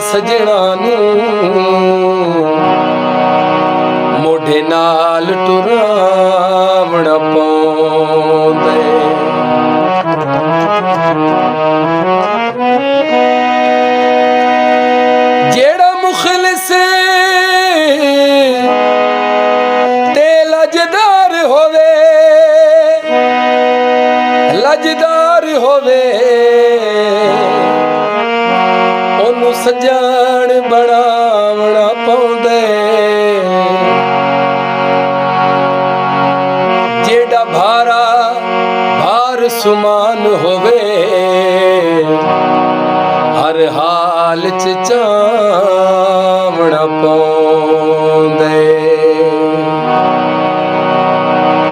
सजना नू मोढे नाल टुरावना पौंदे। जेड़ा मुखलिस ते लजदार होवे, लजदार होवे, ओनू सजण बनावना पौंदे। जेड़ा भारा भार सुमान होवे, हर हाल च चावना पौंदे।